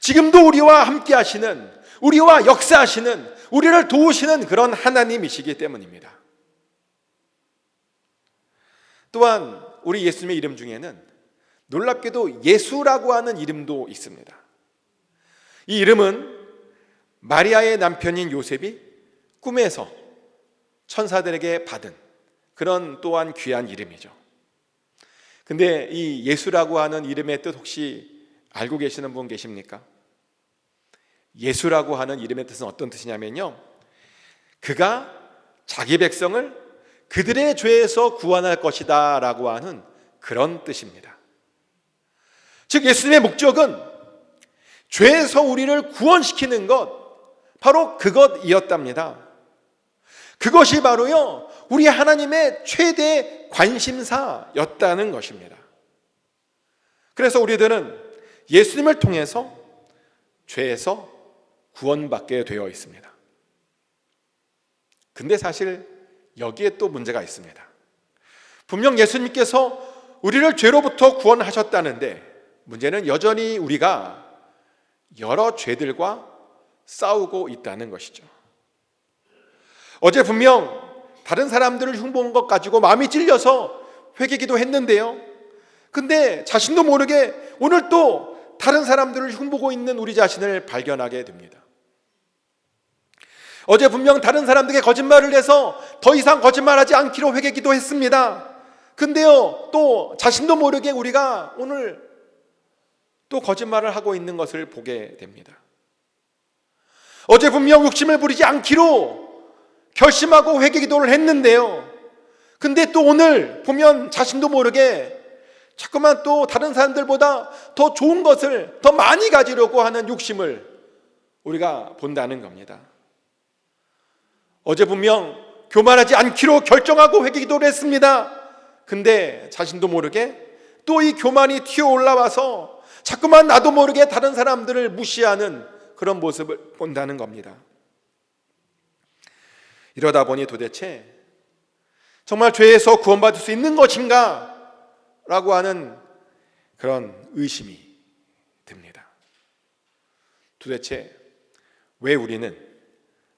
지금도 우리와 함께 하시는, 우리와 역사하시는, 우리를 도우시는 그런 하나님이시기 때문입니다. 또한 우리 예수님의 이름 중에는 놀랍게도 예수라고 하는 이름도 있습니다. 이 이름은 마리아의 남편인 요셉이 꿈에서 천사들에게 받은 그런 또한 귀한 이름이죠. 근데 이 예수라고 하는 이름의 뜻 혹시 알고 계시는 분 계십니까? 예수라고 하는 이름의 뜻은 어떤 뜻이냐면요, 그가 자기 백성을 그들의 죄에서 구원할 것이다 라고 하는 그런 뜻입니다. 즉 예수님의 목적은 죄에서 우리를 구원시키는 것, 바로 그것이었답니다. 그것이 바로요 우리 하나님의 최대 관심사였다는 것입니다. 그래서 우리들은 예수님을 통해서 죄에서 구원받게 되어 있습니다. 근데 사실 여기에 또 문제가 있습니다. 분명 예수님께서 우리를 죄로부터 구원하셨다는데 문제는 여전히 우리가 여러 죄들과 싸우고 있다는 것이죠. 어제 분명 다른 사람들을 흉보는 것 가지고 마음이 찔려서 회개기도 했는데요. 근데 자신도 모르게 오늘 또 다른 사람들을 흉보고 있는 우리 자신을 발견하게 됩니다. 어제 분명 다른 사람들에게 거짓말을 해서 더 이상 거짓말하지 않기로 회개기도 했습니다. 근데요, 또 자신도 모르게 우리가 오늘 또 거짓말을 하고 있는 것을 보게 됩니다. 어제 분명 욕심을 부리지 않기로 결심하고 회개기도를 했는데요. 근데 또 오늘 보면 자신도 모르게 자꾸만 또 다른 사람들보다 더 좋은 것을 더 많이 가지려고 하는 욕심을 우리가 본다는 겁니다. 어제 분명 교만하지 않기로 결정하고 회개기도를 했습니다. 근데 자신도 모르게 또 이 교만이 튀어 올라와서 자꾸만 나도 모르게 다른 사람들을 무시하는 그런 모습을 본다는 겁니다. 이러다 보니 도대체 정말 죄에서 구원받을 수 있는 것인가? 라고 하는 그런 의심이 듭니다. 도대체 왜 우리는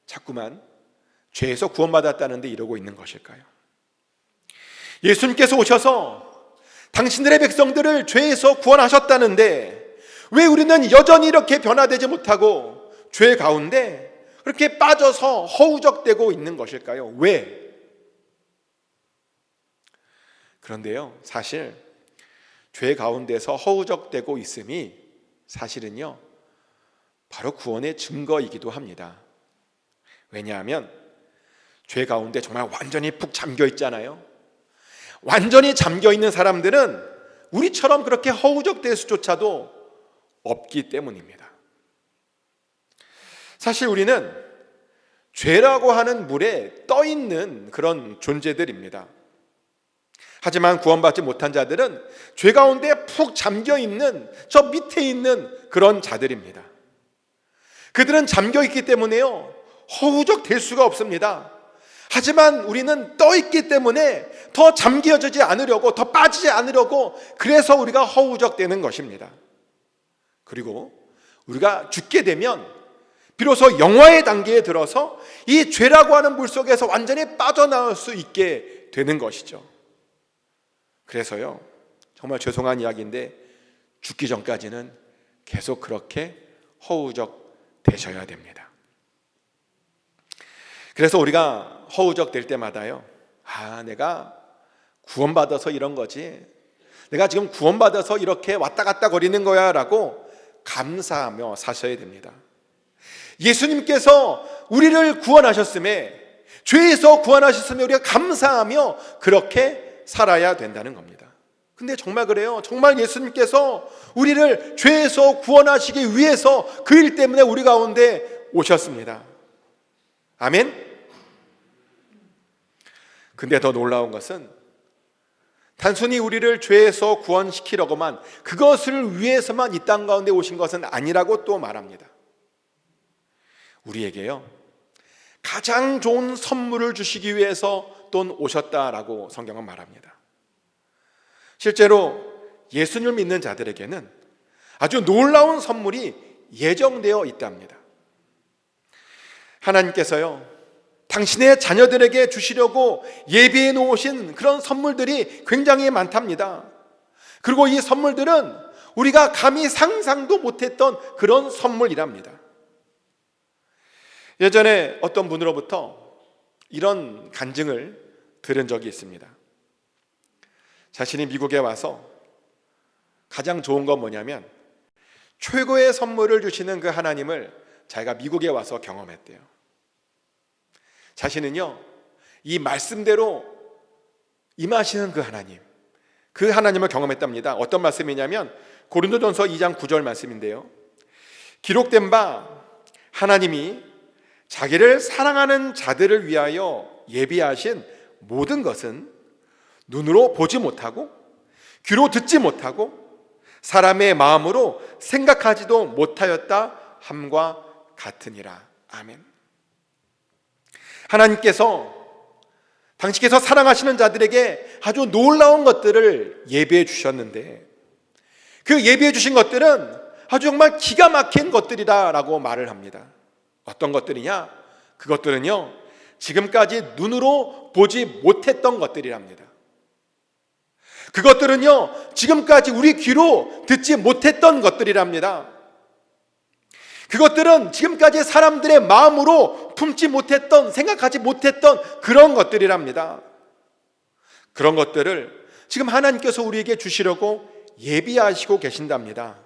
자꾸만 죄에서 구원받았다는데 이러고 있는 것일까요? 예수님께서 오셔서 당신들의 백성들을 죄에서 구원하셨다는데 왜 우리는 여전히 이렇게 변화되지 못하고 죄 가운데 그렇게 빠져서 허우적대고 있는 것일까요? 왜? 그런데요, 사실 죄 가운데서 허우적대고 있음이 사실은요 바로 구원의 증거이기도 합니다. 왜냐하면 죄 가운데 정말 완전히 푹 잠겨 있잖아요. 완전히 잠겨 있는 사람들은 우리처럼 그렇게 허우적댈 수조차도 없기 때문입니다. 사실 우리는 죄라고 하는 물에 떠 있는 그런 존재들입니다. 하지만 구원받지 못한 자들은 죄 가운데 푹 잠겨 있는 저 밑에 있는 그런 자들입니다. 그들은 잠겨 있기 때문에요 허우적댈 수가 없습니다. 하지만 우리는 떠 있기 때문에 더 잠겨지지 않으려고, 더 빠지지 않으려고, 그래서 우리가 허우적대는 것입니다. 그리고 우리가 죽게 되면 비로소 영화의 단계에 들어서 이 죄라고 하는 물속에서 완전히 빠져나올 수 있게 되는 것이죠. 그래서요 정말 죄송한 이야기인데 죽기 전까지는 계속 그렇게 허우적 되셔야 됩니다. 그래서 우리가 허우적 될 때마다요 내가 구원받아서 이런 거지, 내가 지금 구원받아서 이렇게 왔다 갔다 거리는 거야 라고 감사하며 사셔야 됩니다. 예수님께서 우리를 구원하셨음에, 죄에서 구원하셨음에 우리가 감사하며 그렇게 살아야 된다는 겁니다. 근데 정말 그래요. 정말 예수님께서 우리를 죄에서 구원하시기 위해서 그 일 때문에 우리 가운데 오셨습니다. 아멘? 근데 더 놀라운 것은 단순히 우리를 죄에서 구원시키려고만, 그것을 위해서만 이 땅 가운데 오신 것은 아니라고 또 말합니다. 우리에게요 가장 좋은 선물을 주시기 위해서 또 오셨다라고 성경은 말합니다. 실제로 예수님을 믿는 자들에게는 아주 놀라운 선물이 예정되어 있답니다. 하나님께서요 당신의 자녀들에게 주시려고 예비해 놓으신 그런 선물들이 굉장히 많답니다. 그리고 이 선물들은 우리가 감히 상상도 못했던 그런 선물이랍니다. 예전에 어떤 분으로부터 이런 간증을 들은 적이 있습니다. 자신이 미국에 와서 가장 좋은 건 뭐냐면 최고의 선물을 주시는 그 하나님을 자기가 미국에 와서 경험했대요. 자신은요 이 말씀대로 임하시는 그 하나님을 경험했답니다. 어떤 말씀이냐면 고린도전서 2장 9절 말씀인데요, 기록된 바 하나님이 자기를 사랑하는 자들을 위하여 예비하신 모든 것은 눈으로 보지 못하고 귀로 듣지 못하고 사람의 마음으로 생각하지도 못하였다 함과 같으니라. 아멘. 하나님께서 당신께서 사랑하시는 자들에게 아주 놀라운 것들을 예비해 주셨는데, 그 예비해 주신 것들은 아주 정말 기가 막힌 것들이다라고 말을 합니다. 어떤 것들이냐? 그것들은요, 지금까지 눈으로 보지 못했던 것들이랍니다. 그것들은요, 지금까지 우리 귀로 듣지 못했던 것들이랍니다. 그것들은 지금까지 사람들의 마음으로 품지 못했던, 생각하지 못했던 그런 것들이랍니다. 그런 것들을 지금 하나님께서 우리에게 주시려고 예비하시고 계신답니다.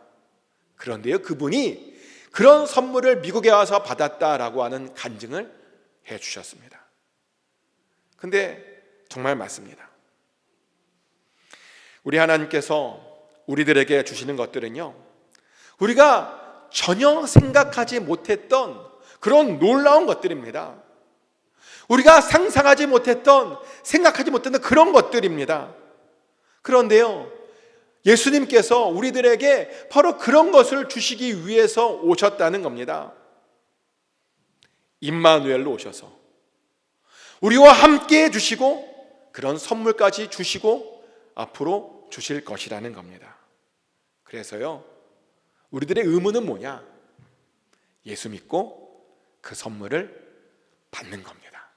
그런데요, 그분이 그런 선물을 미국에 와서 받았다라고 하는 간증을 해 주셨습니다. 근데 정말 맞습니다. 우리 하나님께서 우리들에게 주시는 것들은요, 우리가 전혀 생각하지 못했던 그런 놀라운 것들입니다. 우리가 상상하지 못했던, 생각하지 못했던 그런 것들입니다. 그런데요, 예수님께서 우리들에게 바로 그런 것을 주시기 위해서 오셨다는 겁니다. 임마누엘로 오셔서 우리와 함께 해주시고 그런 선물까지 주시고 앞으로 주실 것이라는 겁니다. 그래서요, 우리들의 의무는 뭐냐? 예수 믿고 그 선물을 받는 겁니다.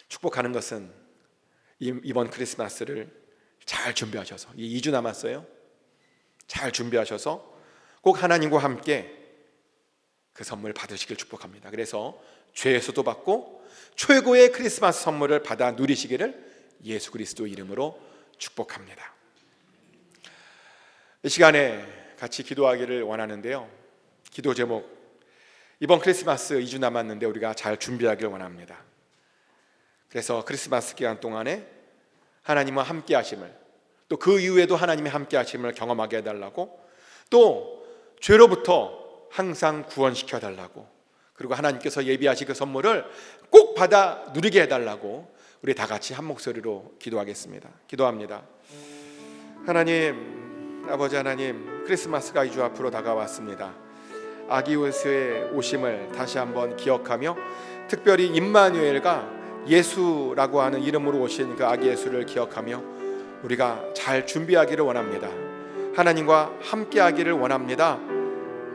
축복하는 것은 이번 크리스마스를 잘 준비하셔서, 2주 남았어요. 잘 준비하셔서 꼭 하나님과 함께 그 선물 받으시길 축복합니다. 그래서 죄에서도 받고 최고의 크리스마스 선물을 받아 누리시기를 예수 그리스도 이름으로 축복합니다. 이 시간에 같이 기도하기를 원하는데요, 기도 제목, 이번 크리스마스 2주 남았는데 우리가 잘 준비하기를 원합니다. 그래서 크리스마스 기간 동안에 하나님과 함께 하심을, 또 그 이후에도 하나님의 함께 하심을 경험하게 해달라고, 또 죄로부터 항상 구원시켜 달라고, 그리고 하나님께서 예비하신 그 선물을 꼭 받아 누리게 해달라고 우리 다 같이 한 목소리로 기도하겠습니다. 기도합니다. 하나님, 아버지 하나님, 크리스마스가 2주 앞으로 다가왔습니다. 아기 예수의 오심을 다시 한번 기억하며, 특별히 임마누엘과 예수라고 하는 이름으로 오신 그 아기 예수를 기억하며 우리가 잘 준비하기를 원합니다. 하나님과 함께 하기를 원합니다.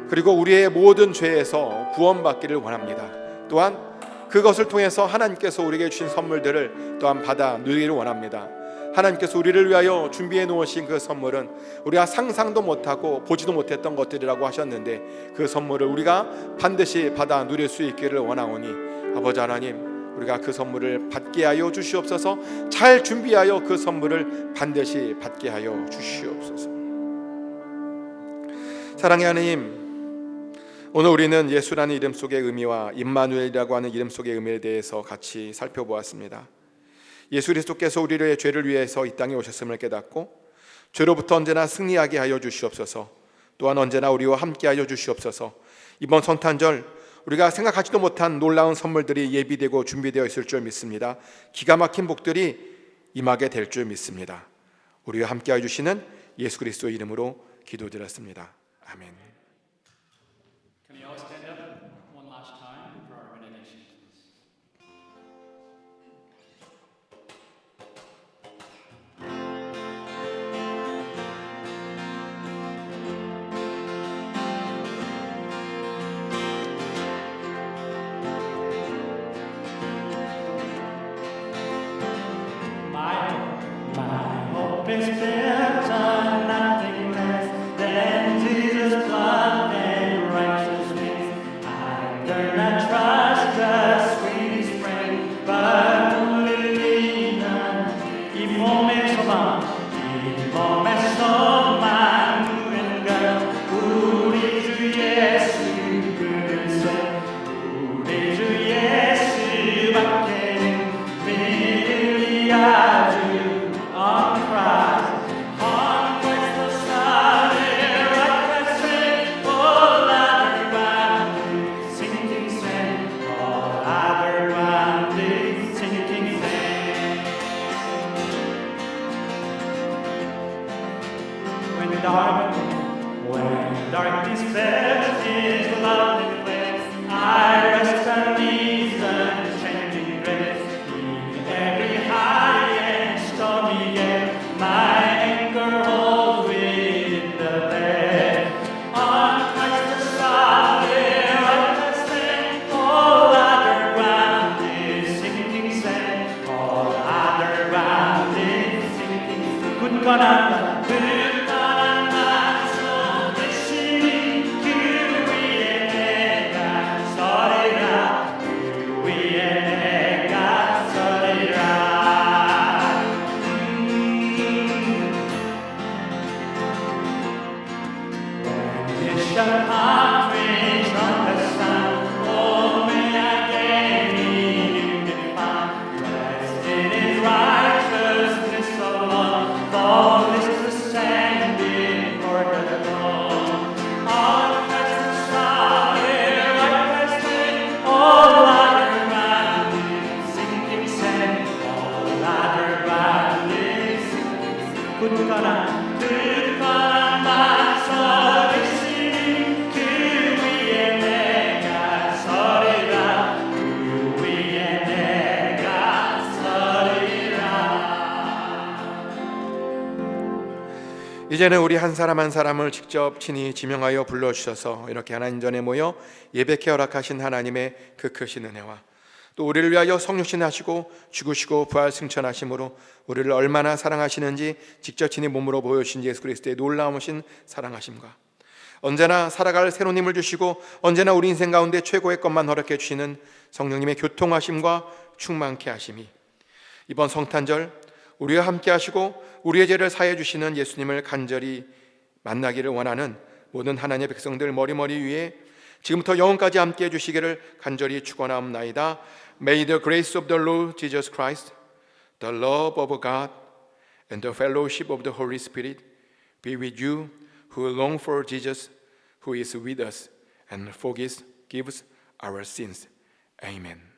그리고 우리의 모든 죄에서 구원받기를 원합니다. 또한 그것을 통해서 하나님께서 우리에게 주신 선물들을 또한 받아 누리기를 원합니다. 하나님께서 우리를 위하여 준비해 놓으신 그 선물은 우리가 상상도 못하고 보지도 못했던 것들이라고 하셨는데, 그 선물을 우리가 반드시 받아 누릴 수 있기를 원하오니 아버지 하나님, 우리가 그 선물을 받게 하여 주시옵소서. 잘 준비하여 그 선물을 반드시 받게 하여 주시옵소서. 사랑의 하나님, 오늘 우리는 예수라는 이름 속의 의미와 임마누엘이라고 하는 이름 속의 의미에 대해서 같이 살펴보았습니다. 예수 그리스도께서 우리의 죄를 위해서 이 땅에 오셨음을 깨닫고 죄로부터 언제나 승리하게 하여 주시옵소서. 또한 언제나 우리와 함께 하여 주시옵소서. 이번 성탄절 우리가 생각하지도 못한 놀라운 선물들이 예비되고 준비되어 있을 줄 믿습니다. 기가 막힌 복들이 임하게 될 줄 믿습니다. 우리와 함께 해주시는 예수 그리스도 이름으로 기도드렸습니다. 아멘. Can you all stand up one last time for our benediction, please? My hope is built on nothing less than Jesus' blood and righteousness. I dare not trust the sweetest friend, but only lean on 이 몸에서만 누군가 우리 주 예수 그리스도, 우리 주 예수밖에는 믿음이 아주 on Christ. His felt His lovely place. I rest on His unchanging grace. In every high and stormy gale, my anchor holds within the bed. On Christ the solid rock I stand. All other ground is sinking sand. All other ground is sinking sand. 굳건한 손 대신 그 위에 내가 서리라. 그 위에 내가 서리라. Shall not reach from the sun. Oh, may I gain in Him find rest in His righteousness alone. For this to stand before the throne. On Christ the solid rock I stand. All other ground is sinking sand. All other ground is sinking sand. 굳건한 만서 대신 그 위에 내가 서리라. 그 위에 내가 서리라. 이제는 우리 한 사람 한 사람을 직접 친히 지명하여 불러주셔서 이렇게 하나님 전에 모여 예배케 허락하신 하나님의 그 크신 은혜와 또 우리를 위하여 성육신하시고 죽으시고 부활 승천하심으로 우리를 얼마나 사랑하시는지 직접 친히 몸으로 보여주신 예수 그리스도의 놀라우신 사랑하심과 언제나 살아갈 새로운 힘을 주시고 언제나 우리 인생 가운데 최고의 것만 허락해 주시는 성령님의 교통하심과 충만케 하심이 이번 성탄절 우리와 함께 하시고 우리의 죄를 사해 주시는 예수님을 간절히 만나기를 원하는 모든 하나님의 백성들 머리머리 위에 지금부터 영원까지 함께 해주시기를 간절히 축원하옵나이다. May the grace of the Lord Jesus Christ, the love of God, and the fellowship of the Holy Spirit be with you who long for Jesus, who is with us and forgives our sins. Amen.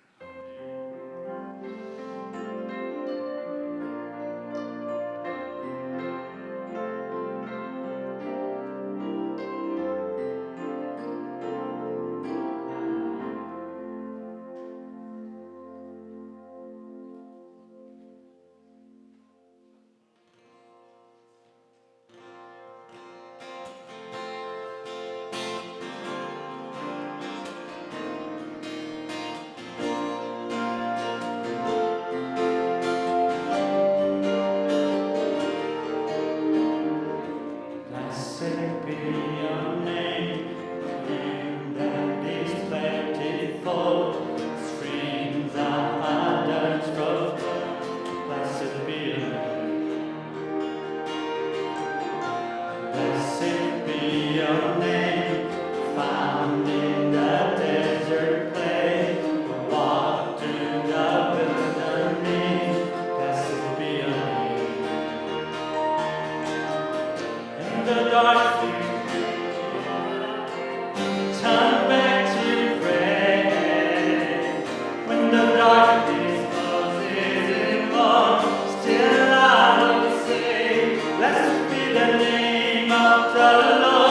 Blessed be the name of the Lord.